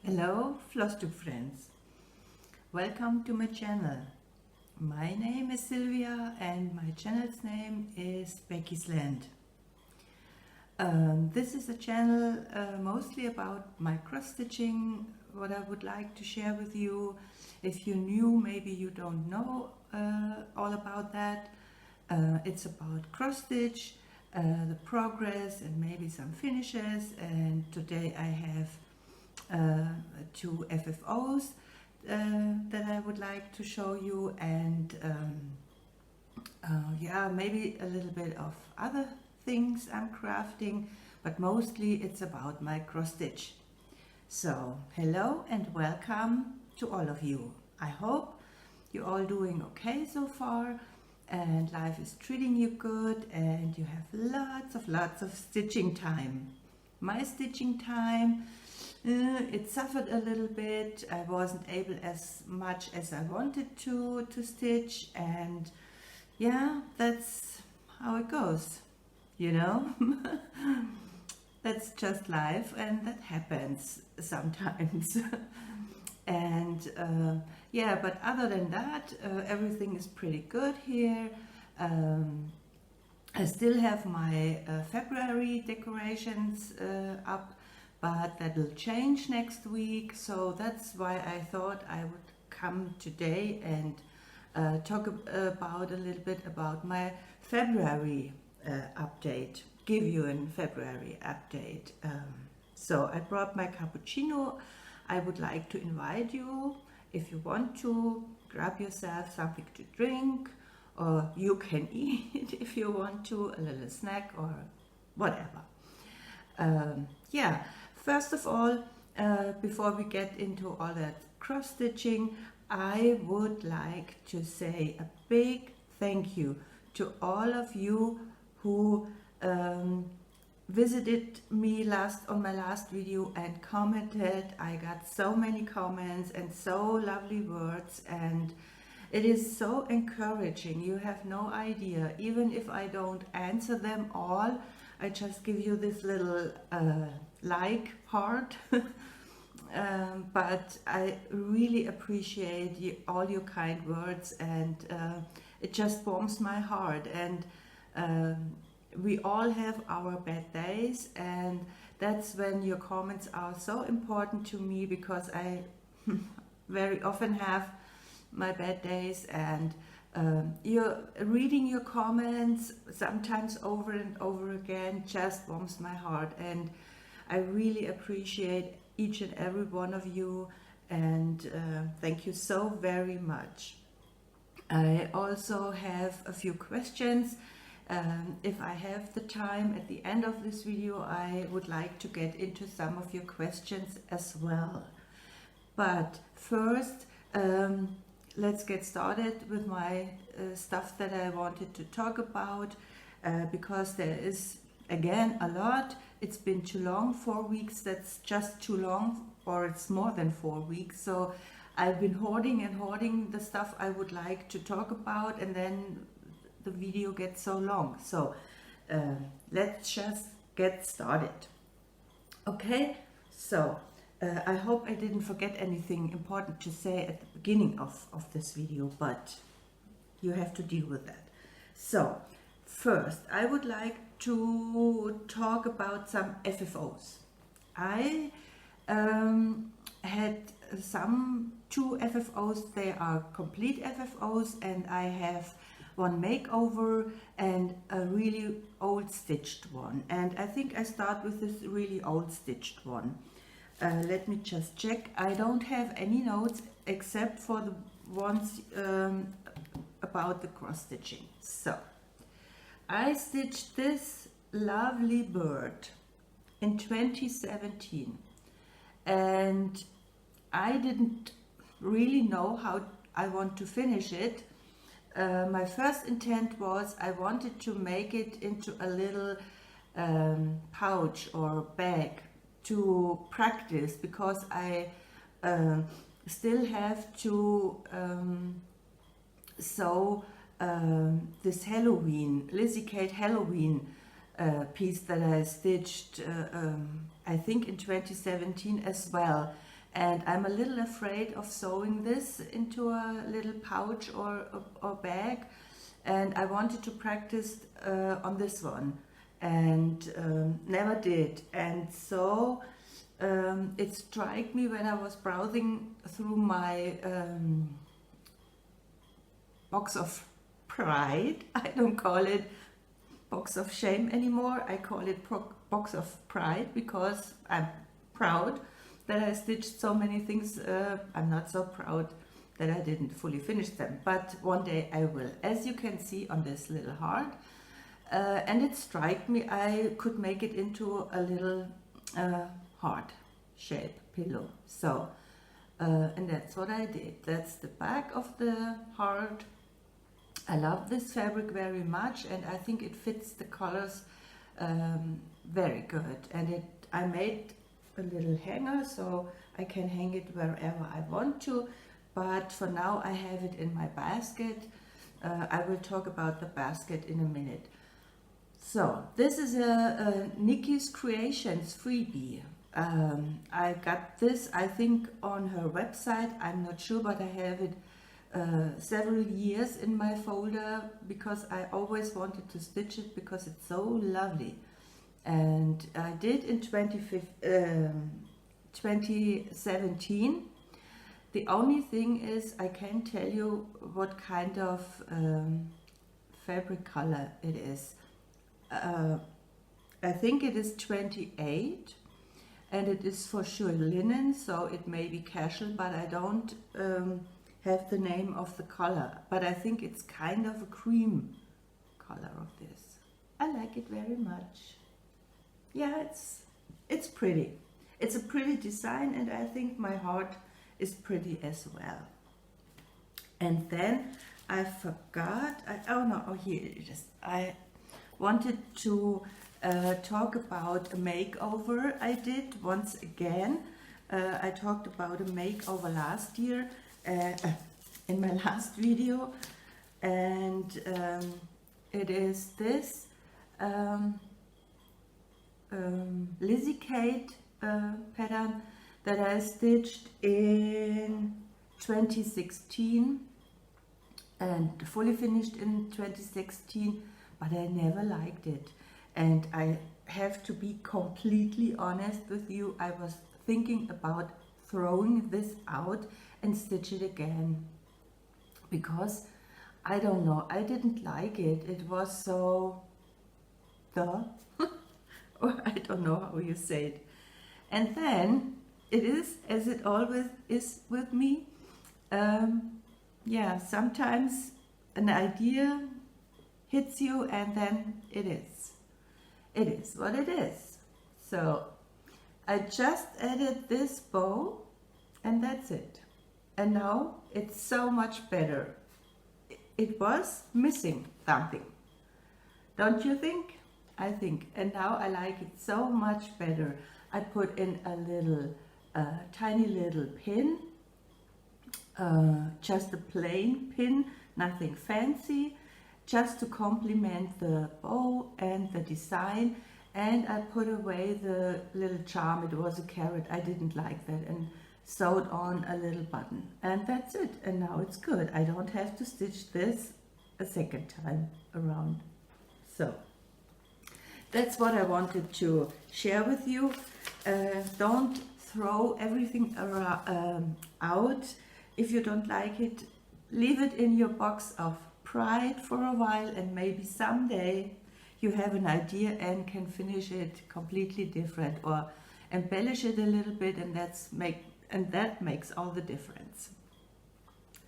Hello FlossTube friends, welcome to my channel. My name is Sylvia and my channel's name is Becky's Land. This is a channel mostly about my cross stitching, what I would like to share with you. If you're new, maybe you don't know all about that. It's about cross stitch, the progress and maybe some finishes, and today I have two FFOs that I would like to show you, and yeah, maybe a little bit of other things I'm crafting, but mostly it's about my cross stitch. So hello and welcome to all of you. I hope you're all doing okay so far and life is treating you good and you have lots of stitching time. My stitching time, it suffered a little bit. I wasn't able as much as I wanted to stitch, and yeah, that's how it goes, you know. That's just life and that happens sometimes. And yeah, but other than that, everything is pretty good here. I still have my February decorations up, but that will change next week, so that's why I thought I would come today and talk about a little bit about my February update, give you a February update. So I brought my cappuccino. I would like to invite you, if you want to, grab yourself something to drink, or you can eat if you want to, a little snack or whatever. Yeah, first of all, before we get into all that cross stitching, I would like to say a big thank you to all of you who visited me on my last video and commented. I got so many comments and so lovely words, and it is so encouraging. You have no idea. Even if I don't answer them all, I just give you this little like heart. But I really appreciate all your kind words, and it just warms my heart. And we all have our bad days, and that's when your comments are so important to me, because I very often have my bad days, and you're reading your comments sometimes over and over again just warms my heart, and I really appreciate each and every one of you, and thank you so very much. I also have a few questions. If I have the time at the end of this video, I would like to get into some of your questions as well. But first, let's get started with my stuff that I wanted to talk about, because there is again a lot. It's been too long, 4 weeks, that's just too long, or it's more than 4 weeks. So I've been hoarding and hoarding the stuff I would like to talk about, and then the video gets so long. So let's just get started. Okay, so I hope I didn't forget anything important to say at the beginning of this video, but you have to deal with that. So first, I would like to talk about some FFOs. I had two FFOs. They are complete FFOs, and I have one makeover and a really old stitched one. And I think I start with this really old stitched one. Let me just check. I don't have any notes except for the ones about the cross stitching. So I stitched this lovely bird in 2017, and I didn't really know how I want to finish it. My first intent was I wanted to make it into a little pouch or bag to practice, because I still have to sew this Halloween, Lizzie Kate Halloween piece that I stitched I think in 2017 as well. and I'm a little afraid of sewing this into a little pouch or bag, and I wanted to practice on this one, and never did. And so it struck me when I was browsing through my box of pride. I don't call it box of shame anymore, I call it box of pride, because I'm proud that I stitched so many things. I'm not so proud that I didn't fully finish them, but one day I will, as you can see on this little heart. And it struck me I could make it into a little heart shape pillow. So and that's what I did. That's the back of the heart. I love this fabric very much, and I think it fits the colors very good. And I made a little hanger so I can hang it wherever I want to, but for now I have it in my basket. I will talk about the basket in a minute. So this is a Nikki's Creations freebie. I got this, I think, on her website. I'm not sure, but I have it several years in my folder because I always wanted to stitch it because it's so lovely. And I did in 2017. The only thing is I can't tell you what kind of fabric color it is. I think it is 28, and it is for sure linen, so it may be casual, but I don't have the name of the color, but I think it's kind of a cream color of this. I like it very much. Yeah, it's pretty. It's a pretty design, and I think my heart is pretty as well. And then I forgot, here it is. I wanted to talk about a makeover I did once again. I talked about a makeover last year in my last video, and it is this Lizzie Kate pattern that I stitched in 2016 and fully finished in 2016, but I never liked it. And I have to be completely honest with you, I was thinking about throwing this out and stitch it again, because I don't know, I didn't like it. It was so or I don't know how you say it. And then it is, as it always is with me, yeah, sometimes an idea hits you and then it is what it is. So I just added this bow and that's it. And now it's so much better. It was missing something, don't you think? I think. And now I like it so much better. I put in a little tiny little pin, just a plain pin, nothing fancy, just to complement the bow and the design. And I put away the little charm. It was a carrot, I didn't like that, and sewed on a little button, and that's it. And now it's good. I don't have to stitch this a second time around. So that's what I wanted to share with you. Don't throw everything out. If you don't like it, leave it in your box of pride for a while, and maybe someday you have an idea and can finish it completely different or embellish it a little bit, and that makes all the difference.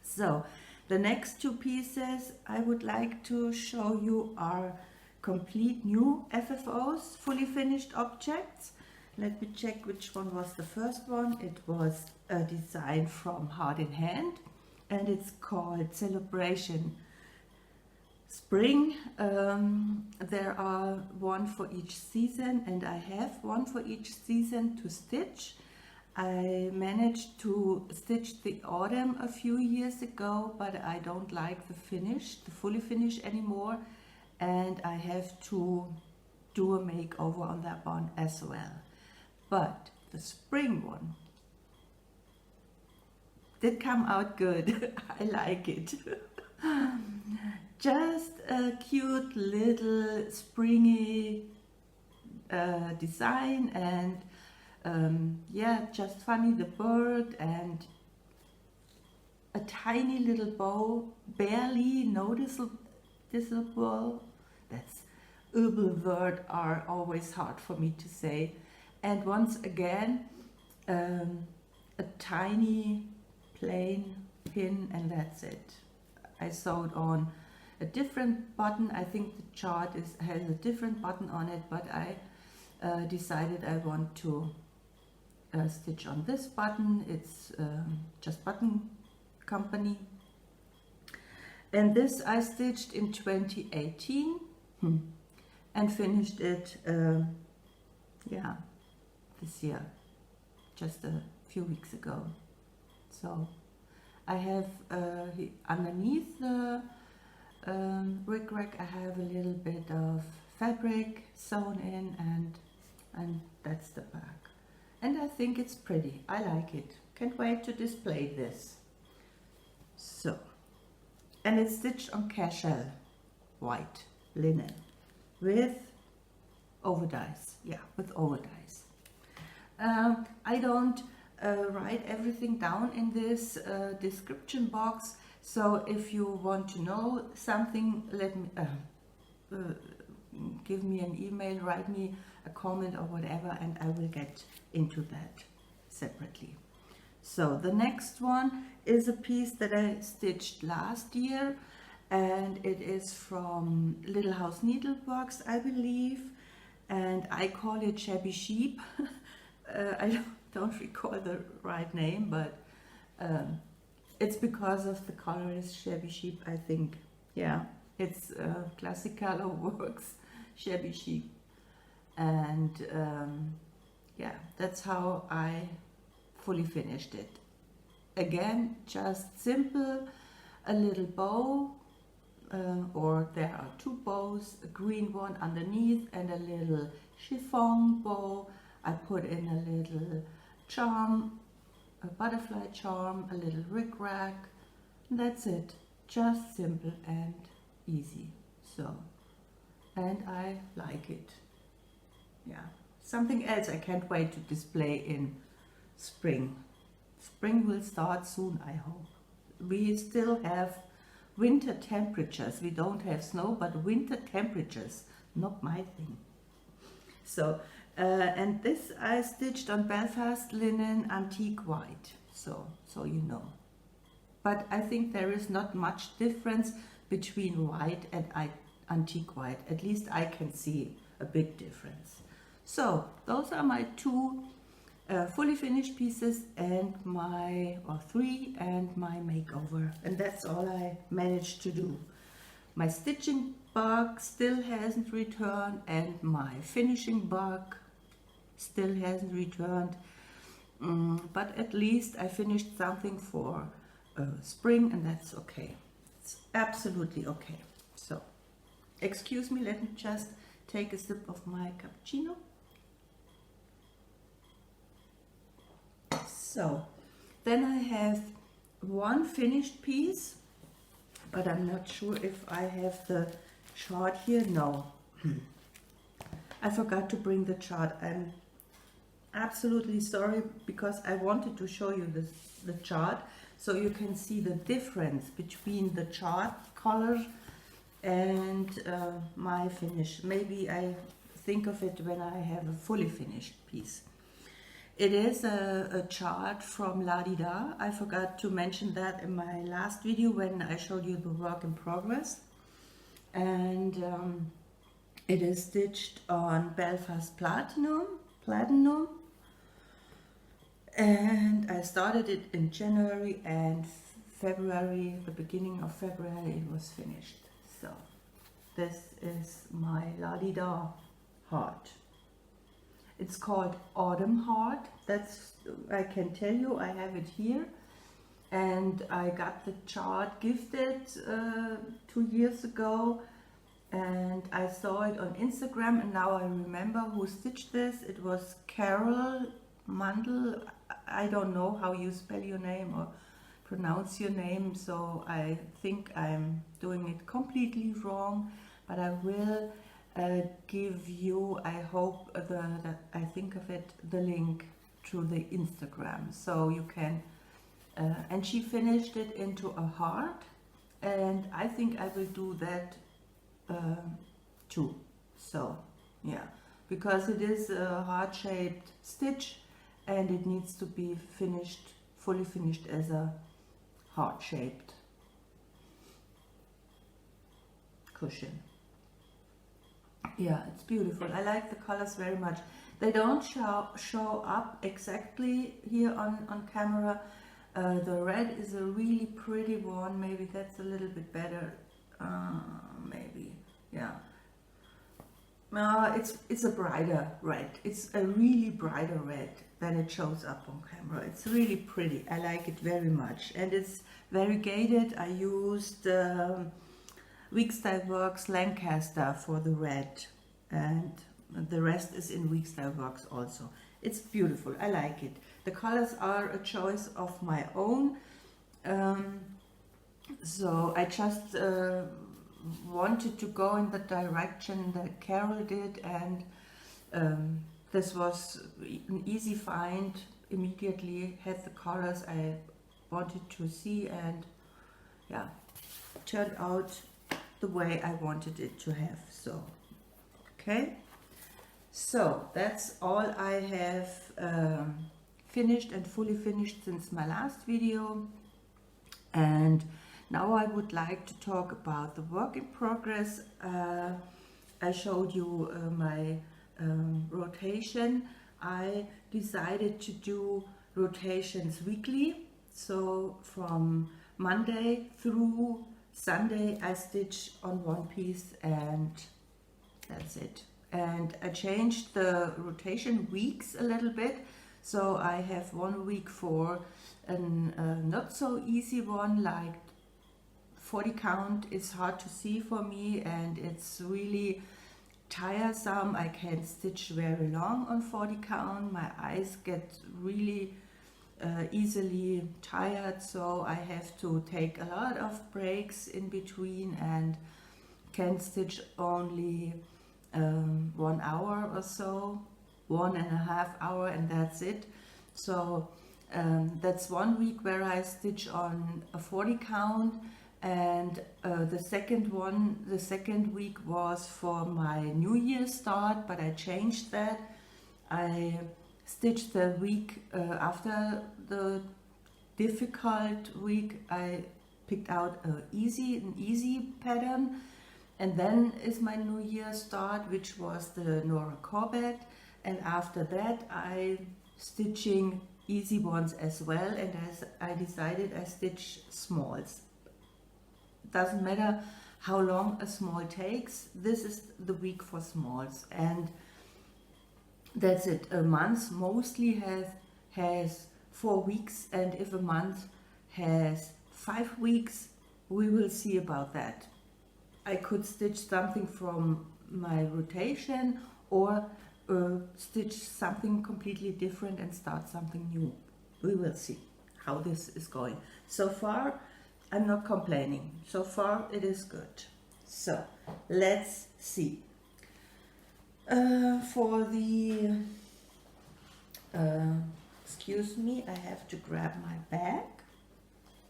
So the next two pieces I would like to show you are complete new FFOs, fully finished objects. Let me check which one was the first one. It was a design from Heart in Hand, and it's called Celebration Spring. There are one for each season, and I have one for each season to stitch. I managed to stitch the autumn a few years ago, but I don't like the fully finish anymore, and I have to do a makeover on that one as well. But the spring one did come out good. I like it. Just a cute little springy design, and yeah, just funny, the bird and a tiny little bow, barely noticeable. That's word are always hard for me to say. And once again, a tiny plain pin, and that's it. I sewed on a different button. I think the chart has a different button on it, but I decided I want to stitch on this button. It's just Button Company, and this I stitched in 2018 and finished it yeah, this year, just a few weeks ago. So I have underneath the brick rack, I have a little bit of fabric sewn in, and that's the back. And I think it's pretty. I like it. Can't wait to display this. So, and it's stitched on cashel white linen with overdies. Yeah, with overdies. I don't write everything down in this description box, so if you want to know something, let me give me an email, write me a comment or whatever, and I will get into that separately. So the next one is a piece that I stitched last year, and it is from Little House Needleworks, I believe, and I call it Shabby Sheep. I don't recall the right name, but it's because of the color is Shabby Sheep, I think. Yeah, it's Classic Color Works Shabby Sheep, and yeah, that's how I fully finished it. Again, just simple, a little bow, or there are two bows, a green one underneath and a little chiffon bow. I put in a little charm, a butterfly charm, a little rickrack. That's it, just simple and easy. So, and I like it. Yeah, something else I can't wait to display in spring. Spring will start soon, I hope. We still have winter temperatures. We don't have snow, but winter temperatures, not my thing. So, and this I stitched on Belfast linen antique white, so you know. But I think there is not much difference between white and antique white. At least I can see a big difference. So those are my two fully finished pieces, and three, and my makeover, and that's all I managed to do. My stitching bug still hasn't returned, and my finishing bug still hasn't returned, but at least I finished something for spring, and that's okay. It's absolutely okay. So excuse me, let me just take a sip of my cappuccino. So then I have one finished piece, but I'm not sure if I have the chart here. No, I forgot to bring the chart. I'm absolutely sorry, because I wanted to show you the chart so you can see the difference between the chart color and my finish. Maybe I think of it when I have a fully finished piece. It is a chart from La-dee-da. I forgot to mention that in my last video when I showed you the work in progress. And it is stitched on Belfast Platinum. And I started it in January, and February, the beginning of February, it was finished. So this is my La-dee-da heart. It's called AutumnHeart. That's, I can tell you, I have it here. And I got the chart gifted 2 years ago. And I saw it on Instagram, and now I remember who stitched this. It was Carol Mandel. I don't know how you spell your name, or pronounce your name, so I think I'm doing it completely wrong, but I will give you, I hope, I think of it, the link to the Instagram, so you can, and she finished it into a heart, and I think I will do that too. So yeah, because it is a heart-shaped stitch and it needs to be finished, fully finished as a heart-shaped cushion. Yeah, it's beautiful. I like the colors very much. They don't show up exactly here on camera. The red is a really pretty one. Maybe that's a little bit better. Maybe, yeah. It's a brighter red. It's a really brighter red than it shows up on camera. It's really pretty. I like it very much, and it's variegated. I used WiP's Lancaster for the red, and the rest is in WiP's also. It's beautiful. I like it. The colors are a choice of my own. So I just wanted to go in the direction that Carol did, and this was an easy find. Immediately had the colors I wanted to see, and yeah, turned out the way I wanted it to have. So okay, so that's all I have finished and fully finished since my last video. And now I would like to talk about the work in progress. I showed you my rotation. I decided to do rotations weekly, so from Monday through Sunday I stitch on one piece, and that's it. And I changed the rotation weeks a little bit, so I have 1 week for a not so easy one, like 40 count is hard to see for me, and it's really tiresome. I can't stitch very long on 40 count. My eyes get really easily tired, so I have to take a lot of breaks in between and can stitch only 1 hour or so, 1.5 hours, and that's it. So that's 1 week where I stitch on a 40 count, and the second week was for my New Year start, but I changed that. I stitched the week after the difficult week. I picked out an easy pattern, and then is my New Year start, which was the Nora Corbett, and after that I stitching easy ones as well, and as I decided I stitch smalls. Doesn't matter how long a small takes, this is the week for smalls, and that's it. A month mostly has 4 weeks, and if a month has 5 weeks, we will see about that. I could stitch something from my rotation, or stitch something completely different and start something new. We will see how this is going. So far I'm not complaining. So far it is good. So let's see. For the excuse me, I have to grab my bag,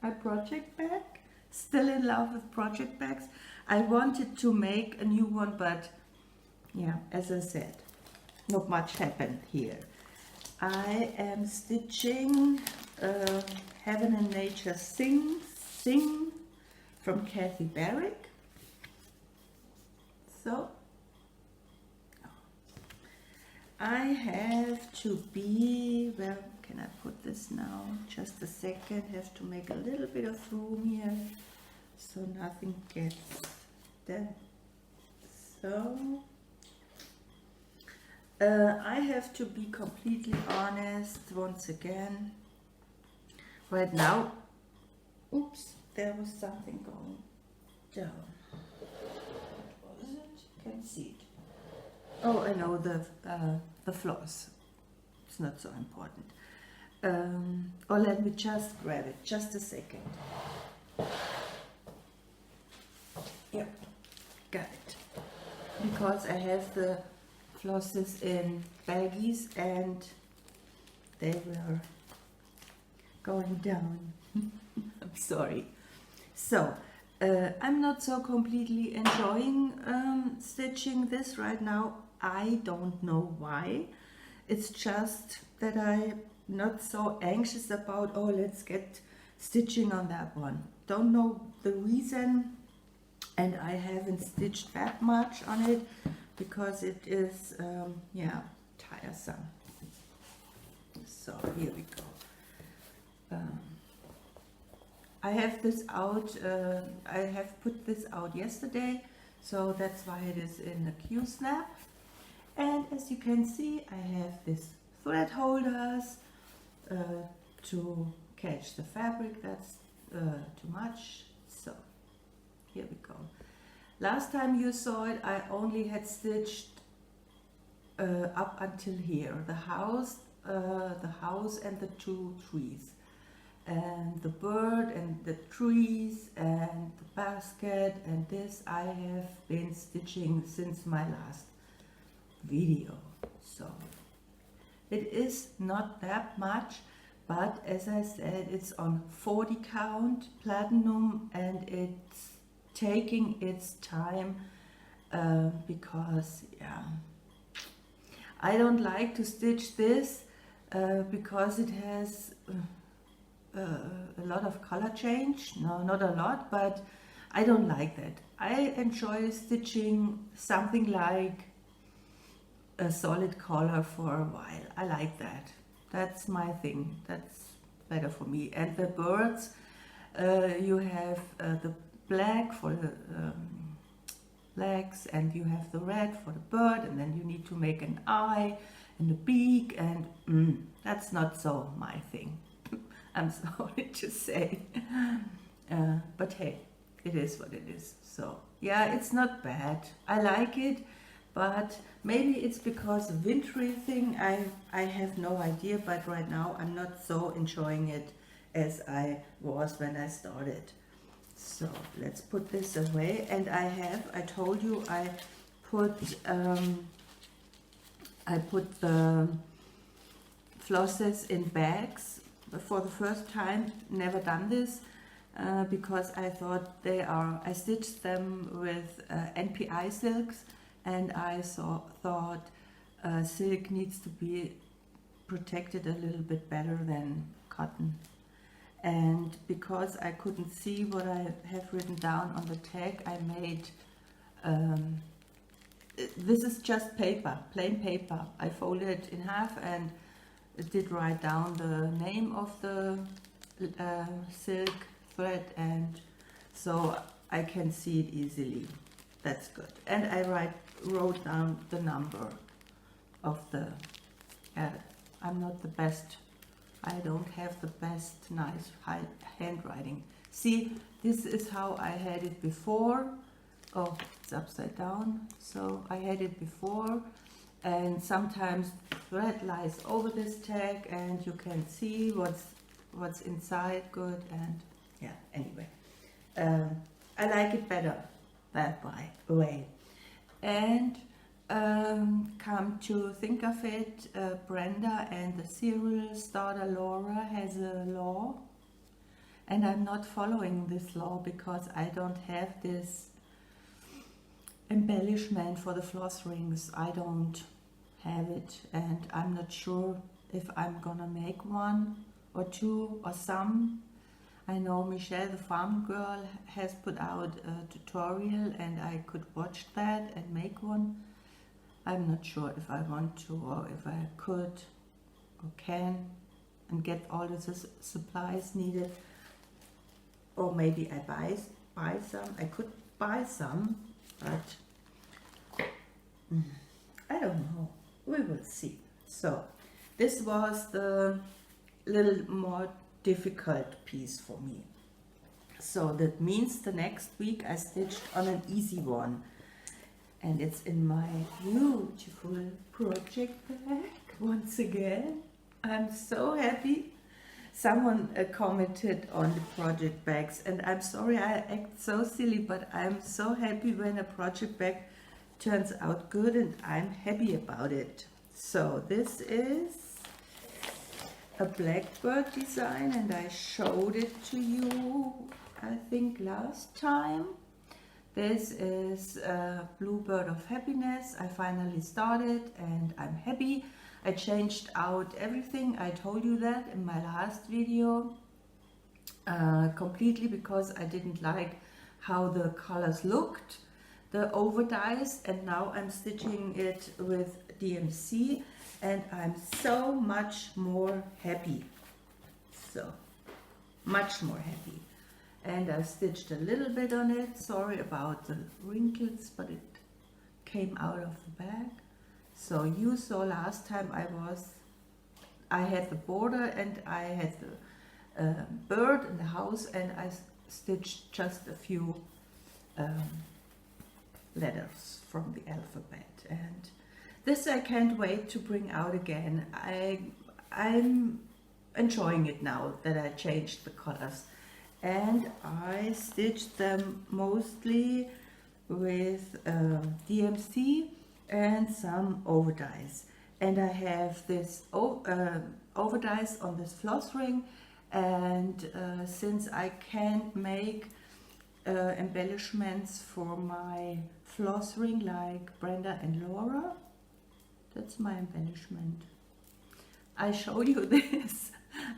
my project bag. Still in love with project bags. I wanted to make a new one, but yeah, as I said, not much happened here. I am stitching Heaven and Nature Sing from Kathy Barrick. So I have to be, where can I put this now? Just a second, have to make a little bit of room here so nothing gets done. So I have to be completely honest once again. Right now, oops, there was something going down. What was it? You can see it. Oh, I know, the floss. It's not so important. Or let me just grab it, just a second. Yep, got it. Because I have the flosses in baggies and they were going down. I'm sorry. So, I'm not so completely enjoying stitching this right now. I don't know why. It's just that I'm not so anxious about, oh, let's get stitching on that one. Don't know the reason, and I haven't stitched that much on it because it is, yeah, tiresome. So here we go. I have this out, I have put this out yesterday, so that's why it is in the Q-snap. And as you can see, I have this thread holders to catch the fabric. That's too much. So here we go. Last time you saw it, I only had stitched up until here, the house and the 2 trees, and the bird and the trees and the basket, and this I have been stitching since my last video. So it is not that much, but as I said, it's on 40 count platinum and it's taking its time because, yeah, I don't like to stitch this because it has a lot of color change. No, not a lot, but I don't like that. I enjoy stitching something like a solid color for a while. I like that. That's my thing. That's better for me. And the birds, you have the black for the legs, and you have the red for the bird, and then you need to make an eye and a beak, and that's not so my thing. I'm sorry to say. But hey, it is what it is. So yeah, it's not bad. I like it. But maybe it's because of wintry thing, I have no idea, but right now I'm not so enjoying it as I was when I started. So let's put this away, and I told you I put the flosses in bags for the first time. Never done this because I thought I stitched them with NPI silks, and I thought silk needs to be protected a little bit better than cotton. And because I couldn't see what I have written down on the tag, I made, this is just paper, plain paper. I folded it in half and did write down the name of the silk thread, and so I can see it easily. That's good. And I wrote down the number of the, I'm not the best, I don't have the best nice handwriting. See, this is how I had it before. Oh, it's upside down. So I had it before, and sometimes thread lies over this tag and you can see what's inside good, and yeah, anyway. I like it better that way. And come to think of it, Brenda and the cereal's daughter Laura has a law, and I'm not following this law because I don't have this embellishment for the floss rings. I don't have it, and I'm not sure if I'm gonna make one or two or some. I know Michelle the farm girl has put out a tutorial and I could watch that and make one. I'm not sure if I want to or if I could or can and get all the supplies needed, or maybe I buy some. I could buy some, but I don't know. We will see. So this was the little more difficult piece for me. So that means the next week I stitched on an easy one, and it's in my beautiful project bag once again. I'm so happy. Someone commented on the project bags, and I'm sorry I act so silly, but I'm so happy when a project bag turns out good, and I'm happy about it. So this is a Blackbird design, and I showed it to you, I think, last time. This is a Bluebird of happiness. I finally started and I'm happy. I changed out everything. I told you that in my last video completely, because I didn't like how the colors looked, the overdyes, and now I'm stitching it with DMC and I'm so much more happy. So much more happy. And I stitched a little bit on it. Sorry about the wrinkles, but it came out of the bag. So you saw last time I had the border and I had the bird in the house, and I stitched just a few letters from the alphabet. And this I can't wait to bring out again. I'm enjoying it now that I changed the colors. And I stitched them mostly with DMC and some overdyes. And I have this overdyes on this floss ring, and since I can't make embellishments for my floss ring like Brenda and Laura, that's my embellishment. I showed you this.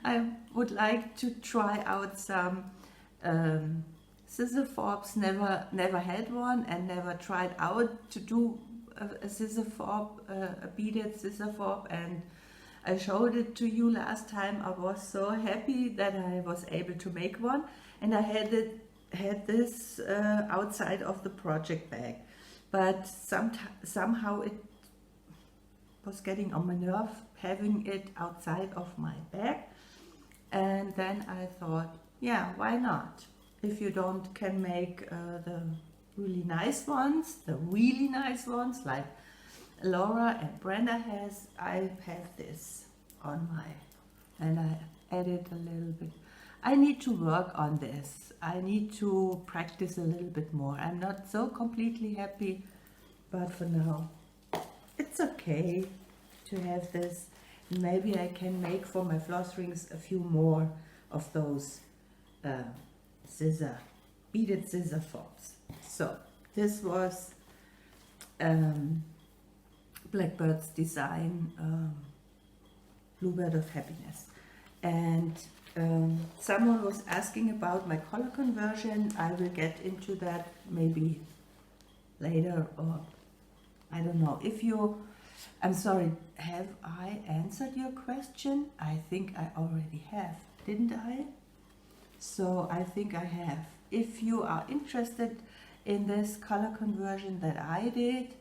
I would like to try out some scissor forbs. Never had one and never tried out to do a scissor forb, a beaded scissor forb, and I showed it to you last time. I was so happy that I was able to make one, and I had this outside of the project bag, but somehow it was getting on my nerve having it outside of my bag. And then I thought, yeah, why not? If you can make the really nice ones like Laura and Brenda has, I have this on my, and I added a little bit. I need to work on this. I need to practice a little bit more. I'm not so completely happy, but for now it's okay to have this. Maybe I can make for my floss rings a few more of those beaded scissor forbs. So this was Blackbird's design, Bluebird of happiness. And someone was asking about my color conversion. I will get into that maybe later, or I don't know. I'm sorry, have I answered your question? I think I already have, didn't I? So I think I have. If you are interested in this color conversion that I did,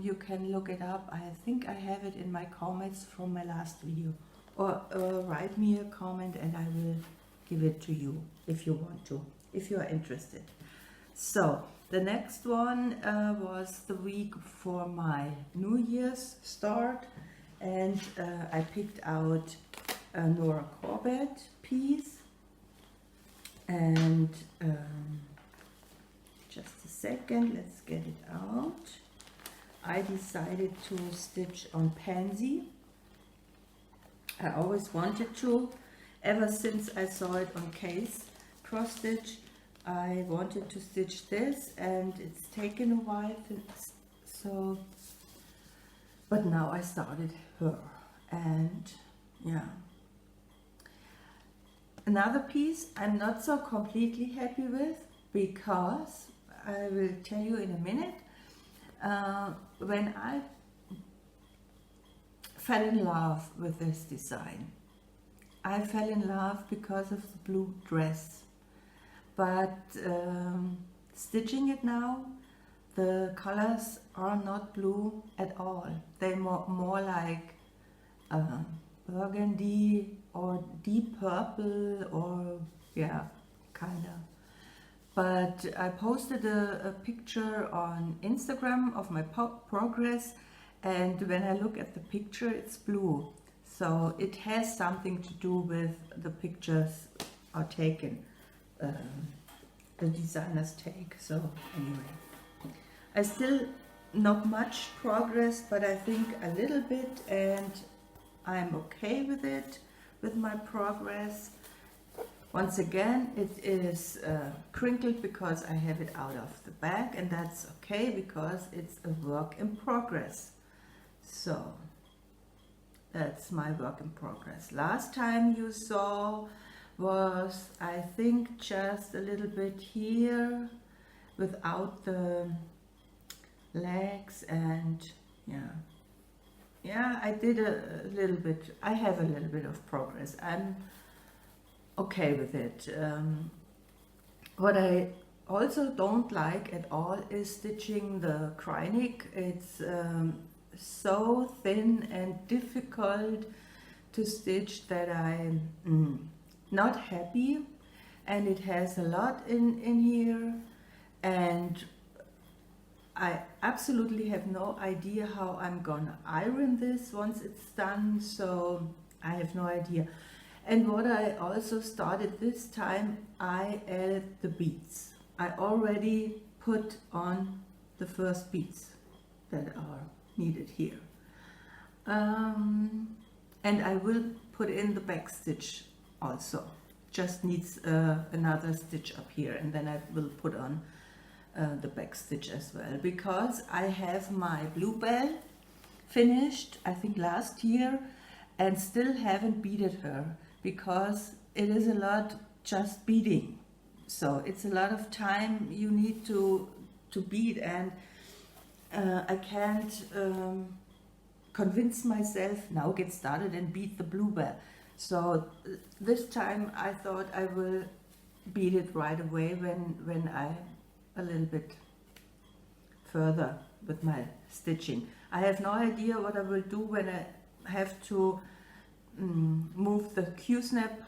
you can look it up. I think I have it in my comments from my last video. Or write me a comment and I will give it to you if you want to, if you are interested. So the next one was the week for my New Year's start, and I picked out a Nora Corbett piece, and just a second, let's get it out. I decided to stitch on Pansy. I always wanted to, ever since I saw it on Case cross stitch. I wanted to stitch this, and it's taken a while, so, but now I started her, and yeah. Another piece I'm not so completely happy with, because I will tell you in a minute. When I fell in love with this design, I fell in love because of the blue dress. But stitching it now, the colors are not blue at all. They're more like burgundy or deep purple, or yeah, kinda. But I posted a picture on Instagram of my progress, and when I look at the picture, it's blue. So it has something to do with the pictures are taken, the designers take. So anyway, I still not much progress, but I think a little bit, and I'm okay with it, with my progress. Once again, it is crinkled because I have it out of the bag, and that's okay because it's a work in progress. So that's my work in progress. Last time you saw was, I think, just a little bit here without the legs, and yeah, I did a little bit, I have a little bit of progress. I'm okay with it. What I also don't like at all is stitching the Kreinik. It's so thin and difficult to stitch that I'm not happy, and it has a lot in here, and I absolutely have no idea how I'm gonna iron this once it's done, so I have no idea. And what I also started this time, I added the beads. I already put on the first beads that are needed here. And I will put in the back stitch also. Just needs another stitch up here, and then I will put on the back stitch as well, because I have my Bluebird finished, I think last year, and still haven't beaded her, because it is a lot just beading. So it's a lot of time you need to bead, and I can't convince myself now get started and bead the Bluebird. So this time I thought I will bead it right away when I a little bit further with my stitching. I have no idea what I will do when I have to move the Q-snap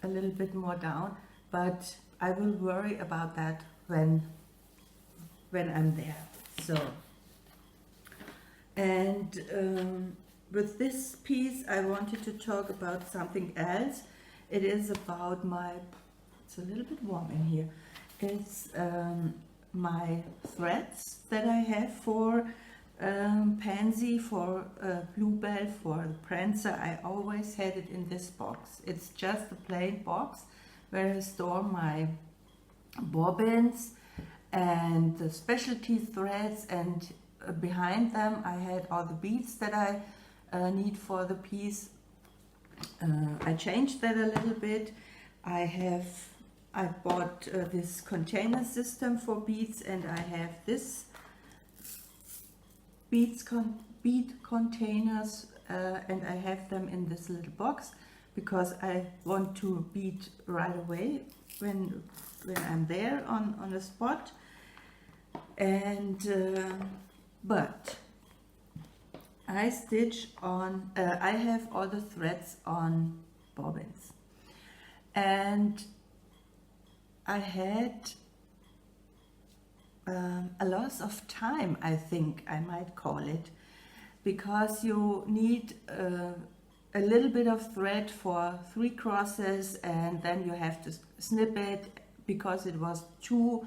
a little bit more down, but I will worry about that when I'm there. So, and with this piece I wanted to talk about something else. It is about my, it's a little bit warm in here, it's my threads that I have for Pansy, for Bluebird, for the Prancer. I always had it in this box. It's just a plain box where I store my bobbins and the specialty threads, and behind them I had all the beads that I need for the piece. I changed that a little bit. I bought this container system for beads, and I have this bead containers, and I have them in this little box because I want to bead right away when I'm there on the spot. And but I stitch on, I have all the threads on bobbins, and I had a loss of time, I think I might call it, because you need a little bit of thread for 3 crosses, and then you have to snip it because it was too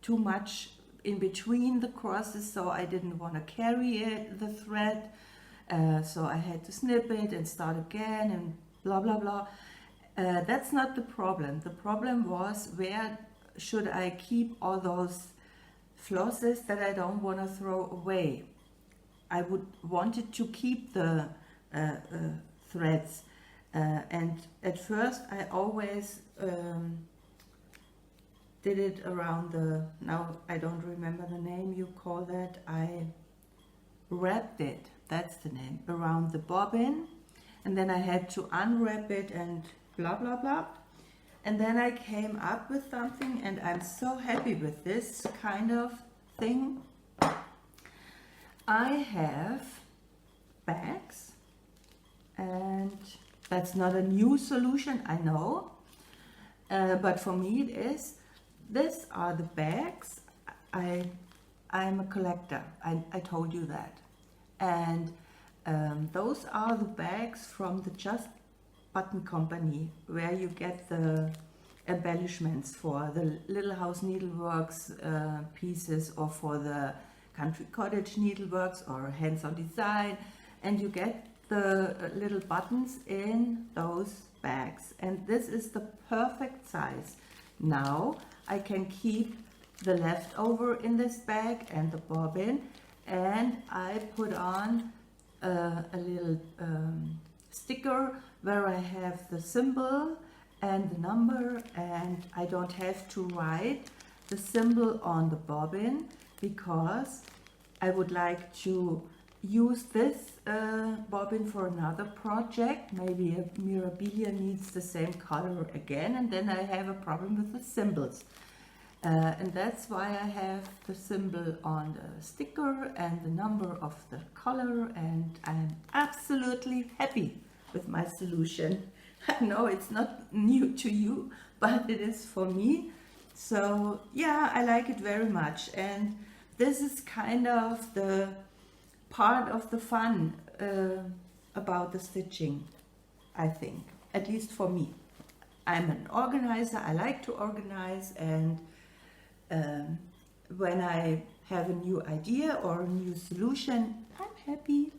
much in between the crosses, so I didn't want to carry the thread, so I had to snip it and start again and blah blah blah. That's not the problem. The problem was, where should I keep all those flosses that I don't want to throw away? I wanted to keep the threads, and at first I always did it around the, now I don't remember the name you call that, I wrapped it, that's the name, around the bobbin, and then I had to unwrap it and blah blah blah. And then I came up with something, and I'm so happy with this kind of thing. I have bags, and that's not a new solution, I know, but for me it is. These are the bags. I'm a collector, I told you that, and those are the bags from the Just Button Company, where you get the embellishments for the Little House Needleworks pieces, or for the Country Cottage Needleworks or Hands-on Design, and you get the little buttons in those bags, and this is the perfect size. Now I can keep the leftover in this bag and the bobbin, and I put on a little sticker where I have the symbol and the number, and I don't have to write the symbol on the bobbin, because I would like to use this bobbin for another project. Maybe a mirabilia needs the same color again, and then I have a problem with the symbols. And that's why I have the symbol on the sticker and the number of the color, and I'm absolutely happy with my solution. I know it's not new to you, but it is for me. So yeah, I like it very much, and this is kind of the part of the fun about the stitching, I think, at least for me. I'm an organizer, I like to organize, and when I have a new idea or a new solution, I'm happy.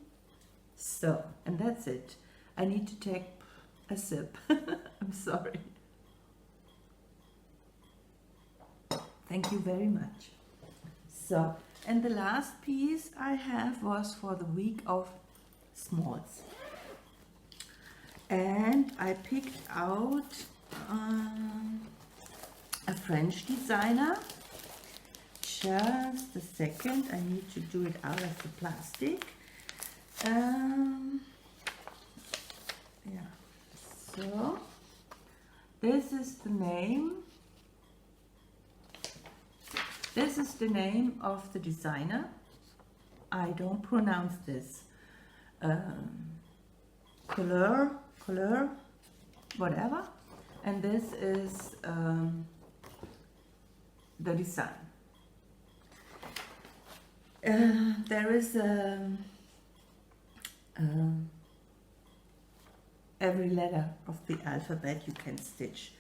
So, and that's it. I need to take a sip. I'm sorry. Thank you very much. So, and the last piece I have was for the week of smalls. And I picked out a French designer. Just a second, I need to do it out of the plastic. Yeah, so this is the name. This is the name of the designer. I don't pronounce this. Couleur, whatever. And this is the design. There is every letter of the alphabet you can stitch.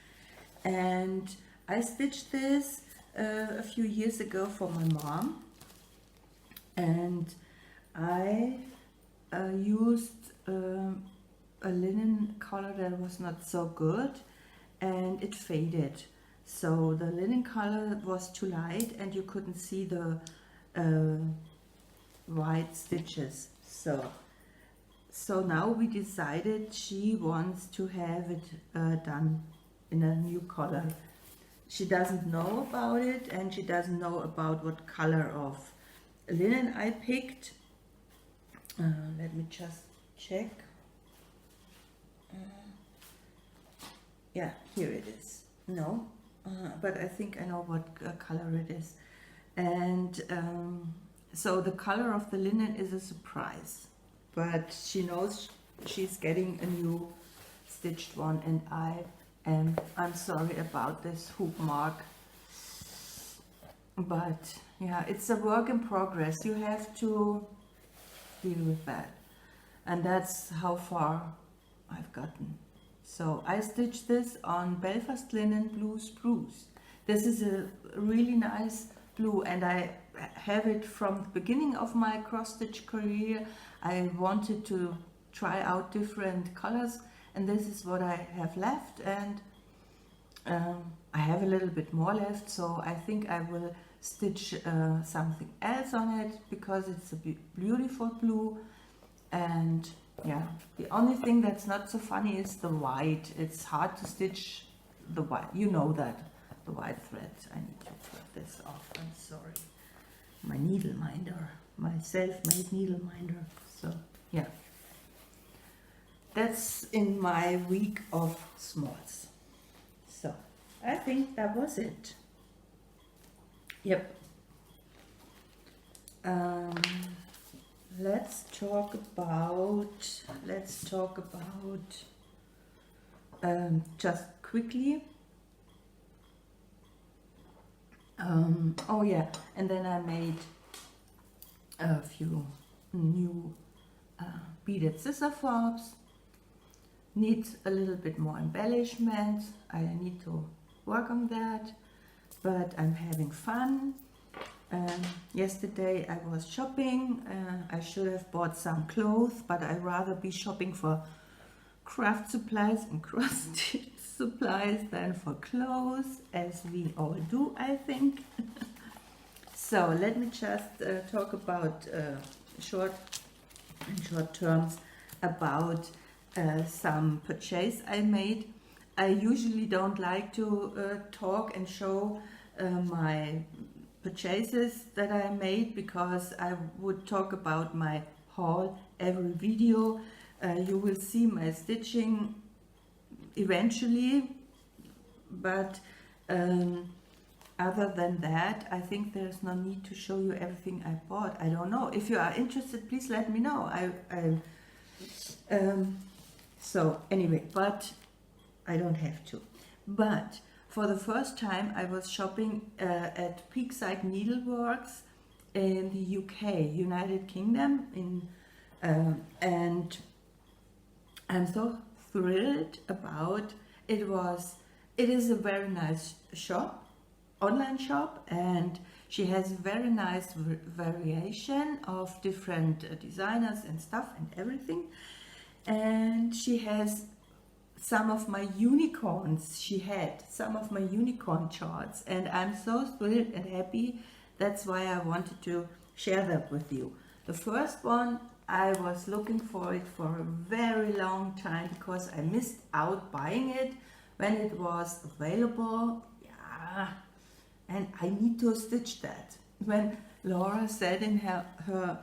And I stitched this a few years ago for my mom, and I used a linen color that was not so good, and it faded. So the linen color was too light and you couldn't see the white stitches. So now we decided she wants to have it done in a new color. She doesn't know about it, and she doesn't know about what color of linen I picked. Let me just check. Yeah, here it is. No, but I think I know what color it is. And so the color of the linen is a surprise, but she knows she's getting a new stitched one, and I'm sorry about this hoop mark, but yeah, it's a work in progress. You have to deal with that, and that's how far I've gotten. So I stitched this on Belfast Linen Blue Spruce. This is a really nice blue, and I have it from the beginning of my cross-stitch career. I wanted to try out different colors, and this is what I have left, and I have a little bit more left, so I think I will stitch something else on it, because it's a beautiful blue. And yeah, the only thing that's not so funny is the white. It's hard to stitch the white, you know that, the white thread. I need to put this off, I'm sorry. My needle minder, my self-made needle minder. So yeah, that's in my week of smalls. So I think that was it. Yep. Let's talk about just quickly. Oh yeah, and then I made a few new beaded scissor fobs. Needs a little bit more embellishment. I need to work on that, but I'm having fun. Yesterday I was shopping. I should have bought some clothes, but I'd rather be shopping for craft supplies and cross-stitch supplies than for clothes, as we all do, I think. So let me just talk about short terms about some purchase I made. I usually don't like to talk and show my purchases that I made, because I would talk about my haul every video. You will see my stitching eventually, but other than that, I think there's no need to show you everything I bought. I don't know. If you are interested, please let me know. So anyway, but I don't have to. But for the first time, I was shopping at Peakside Needleworks in the UK, United Kingdom, and I'm so thrilled about it. It is a very nice shop, online shop, and she has very nice variation of different designers and stuff and everything. And she has some of my unicorns. She had some of my unicorn charts, and I'm so thrilled and happy. That's why I wanted to share that with you. The first one, I was looking for it for a very long time because I missed out buying it when it was available. Yeah, and I need to stitch that. When Laura said in her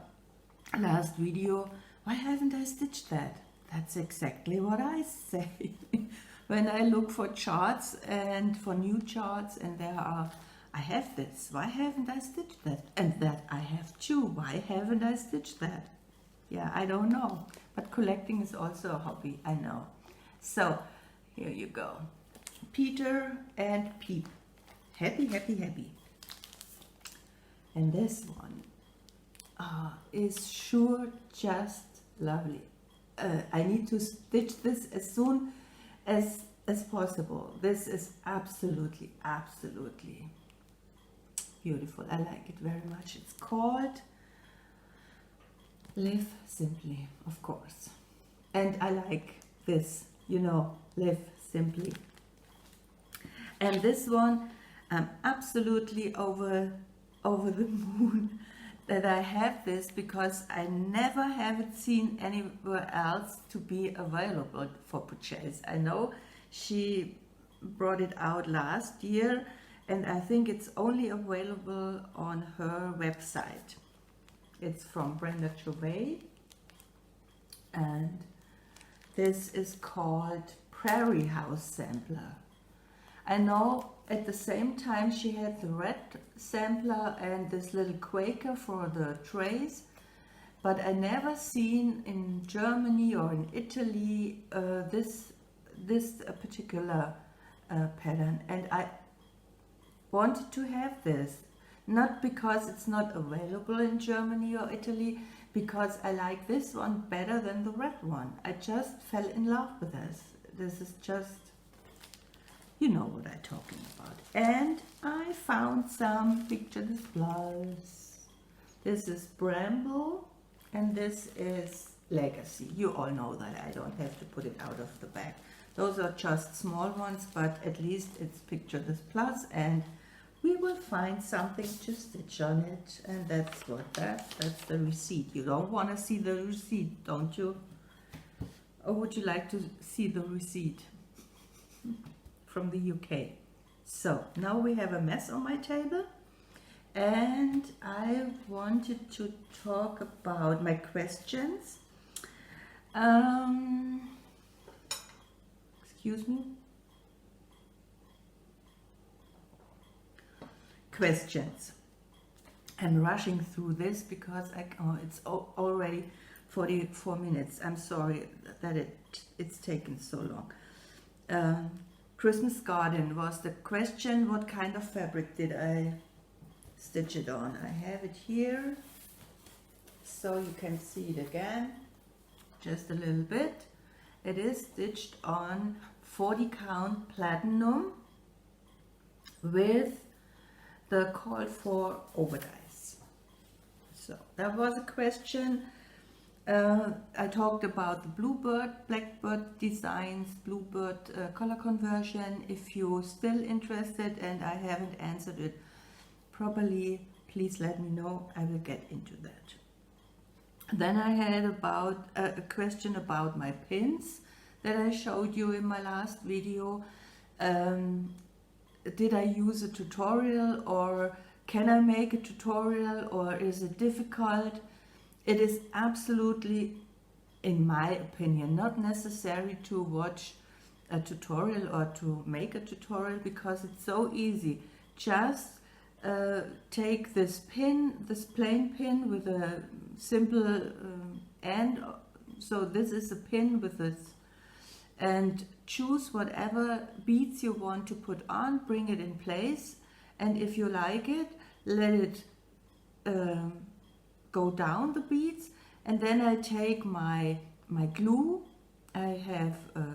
last video, why haven't I stitched that? That's exactly what I say. When I look for charts and for new charts, and I have this, why haven't I stitched that? And that I have too, why haven't I stitched that? Yeah, I don't know. But collecting is also a hobby, I know. So, here you go. Peter and Peep. Happy, happy, happy. And this one is sure just lovely. I need to stitch this as soon as possible. This is absolutely, absolutely beautiful. I like it very much. It's called Live Simply, of course. And I like this, you know, Live Simply. And this one, I'm absolutely over the moon that I have this, because I never have it seen anywhere else to be available for purchase. I know she brought it out last year, and I think it's only available on her website. It's from Brenda, and this is called Prairie House Sampler. I know at the same time she had the red sampler and this little Quaker for the trays, but I never seen in Germany or in Italy this particular pattern, and I wanted to have this, not because it's not available in Germany or Italy, because I like this one better than the red one. I just fell in love with this. This is just, you know what I'm talking about. And I found some picture displays. This is Bramble, and this is Legacy. You all know that I don't have to put it out of the bag. Those are just small ones, but at least it's picture displays, and we will find something to stitch on it. And that's the receipt. You don't want to see the receipt, don't you? Or would you like to see the receipt from the UK? So now we have a mess on my table, and I wanted to talk about my questions. Excuse me. Questions. I'm rushing through this because it's already 44 minutes. I'm sorry that it's taken so long. Christmas garden was the question. What kind of fabric did I stitch it on? I have it here so you can see it again. just a little bit. It is stitched on 40 count platinum with the call for overdies. So that was a question. I talked about the Bluebird, Blackbird designs, Bluebird color conversion. If you're still interested and I haven't answered it properly, please let me know. I will get into that. Then I had about a question about my pins that I showed you in my last video. Did I use a tutorial, or can I make a tutorial, or is it difficult? It is absolutely, in my opinion, not necessary to watch a tutorial or to make a tutorial, because it's so easy. Just take this pin, this plain pin with a simple end. So this is a pin with this, and choose whatever beads you want to put on, bring it in place, and if you like it, let it go down the beads. And then I take my glue. I have a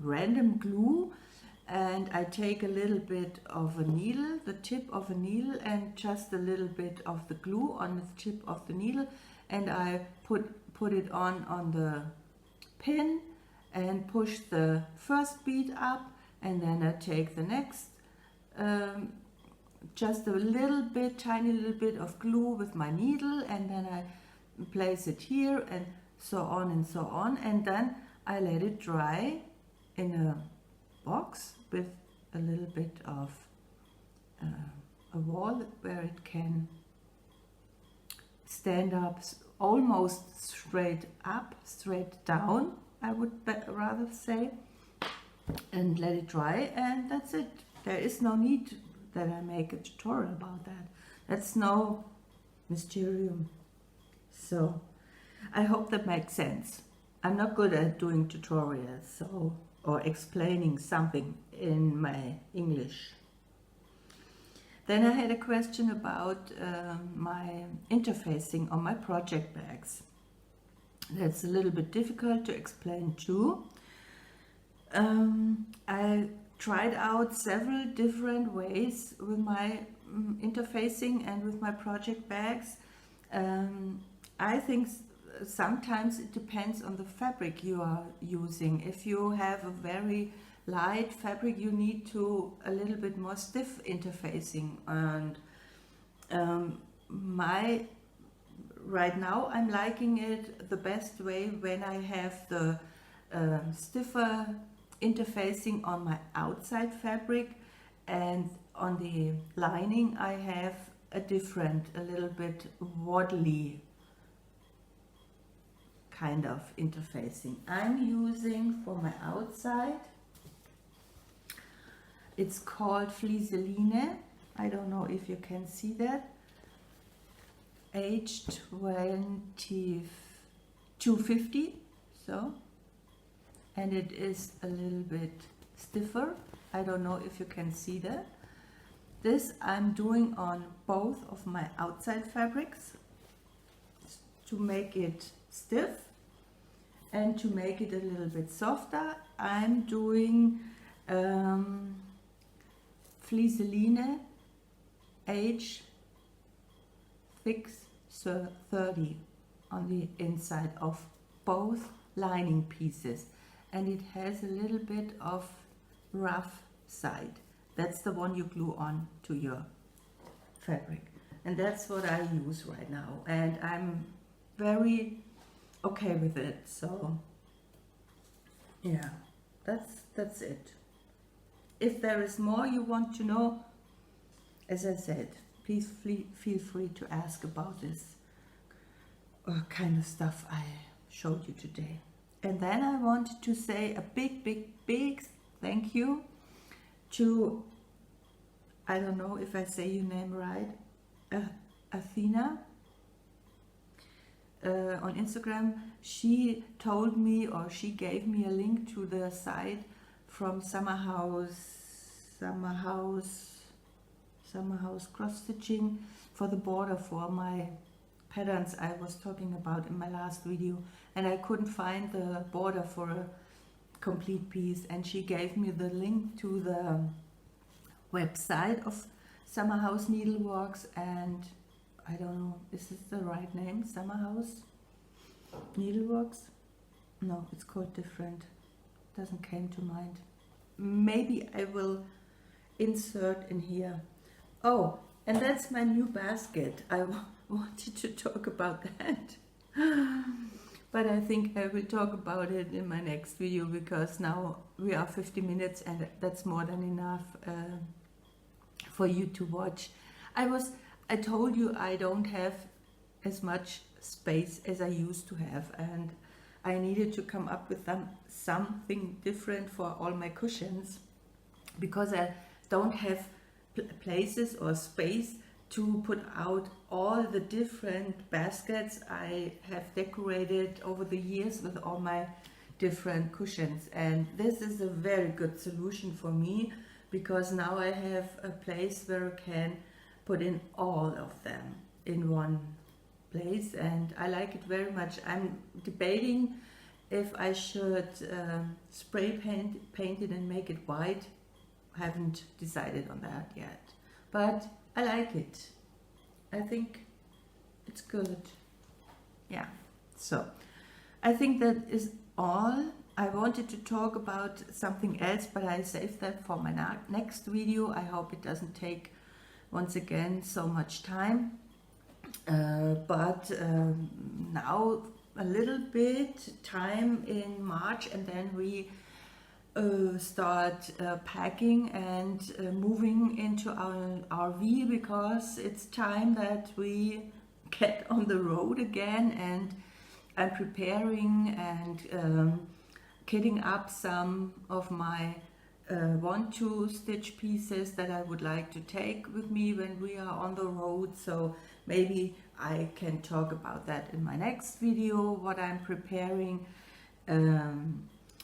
random glue, and I take a little bit of a needle, the tip of a needle, and just a little bit of the glue on the tip of the needle, and I put it on the pin and push the first bead up, and then I take the next, just a little bit, tiny little bit of glue with my needle, and then I place it here, and so on and so on, and then I let it dry in a box with a little bit of a wall where it can stand up almost straight up, straight down, I would rather say, and let it dry, and that's it. There is no need that I make a tutorial about that. That's no mysterium. So I hope that makes sense. I'm not good at doing tutorials or explaining something in my English. Then I had a question about my interfacing on my project bags. That's a little bit difficult to explain too. I tried out several different ways with my interfacing and with my project bags. I think sometimes it depends on the fabric you are using. If you have a very light fabric, you need to a little bit more stiff interfacing, and right now I'm liking it the best way when I have the stiffer interfacing on my outside fabric, and on the lining I have a different, a little bit waddly kind of interfacing. I'm using for my outside, it's called Flieseline. I don't know if you can see that. H250, so, and it is a little bit stiffer. I don't know if you can see that. This I'm doing on both of my outside fabrics to make it stiff, and to make it a little bit softer I'm doing Flieseline H Fix 30 on the inside of both lining pieces, and it has a little bit of rough side. That's the one you glue on to your fabric, and that's what I use right now, and I'm very okay with it. So yeah, that's it. If there is more you want to know, as I said, please feel free to ask about this kind of stuff I showed you today. And then I wanted to say a big thank you to, I don't know if I say your name right, Athena on Instagram. She told me, or she gave me a link to the site from Summer House cross stitching for the border for my patterns I was talking about in my last video, and I couldn't find the border for a complete piece, and she gave me the link to the website of Summer House Needleworks, and I don't know, is this the right name? Summer House Needleworks? No, it's called different. Doesn't came to mind. Maybe I will insert in here. Oh, and that's my new basket. I wanted to talk about that. But I think I will talk about it in my next video, because now we are 50 minutes and that's more than enough for you to watch. I told you I don't have as much space as I used to have, and I needed to come up with something different for all my cushions, because I don't have places or space to put out all the different baskets I have decorated over the years with all my different cushions. And this is a very good solution for me, because now I have a place where I can put in all of them in one place, and I like it very much. I'm debating if I should spray paint it and make it white. I haven't decided on that yet, but I like it. I think it's good. Yeah, so I think that is all. I wanted to talk about something else, but I saved that for my next video. I hope it doesn't take, once again, so much time. But now a little bit time in March, and then we start packing and moving into our RV, because it's time that we get on the road again, and I'm preparing and kitting up some of my 1-2 stitch pieces that I would like to take with me when we are on the road. So maybe I can talk about that in my next video, what I'm preparing.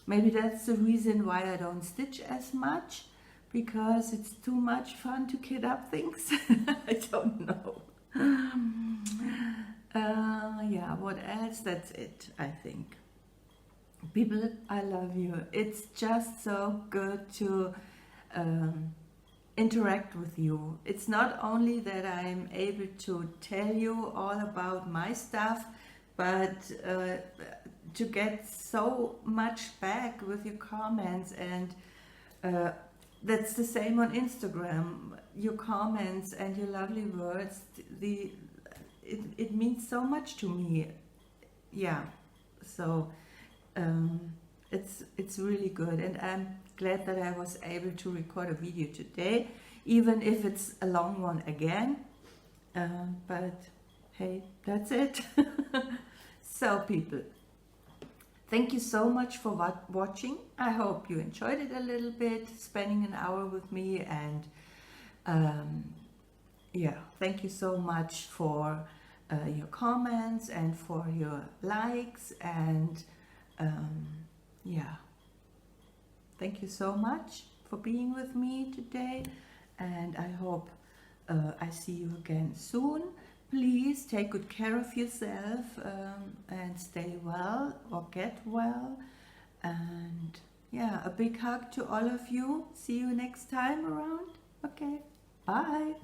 Maybe that's the reason why I don't stitch as much, because it's too much fun to kit up things. I don't know. Yeah, what else? That's it, I think. People, I love you. It's just so good to interact with you. It's not only that I'm able to tell you all about my stuff, but to get so much back with your comments, and that's the same on Instagram. Your comments and your lovely words, it means so much to me. Yeah, so it's really good, and I'm glad that I was able to record a video today, even if it's a long one again. But hey, that's it. So people, thank you so much for watching. I hope you enjoyed it a little bit, spending an hour with me, and yeah, thank you so much for your comments and for your likes, and yeah, thank you so much for being with me today, and I hope I see you again soon. Please take good care of yourself and stay well, or get well. And yeah, a big hug to all of you. See you next time around. Okay, bye.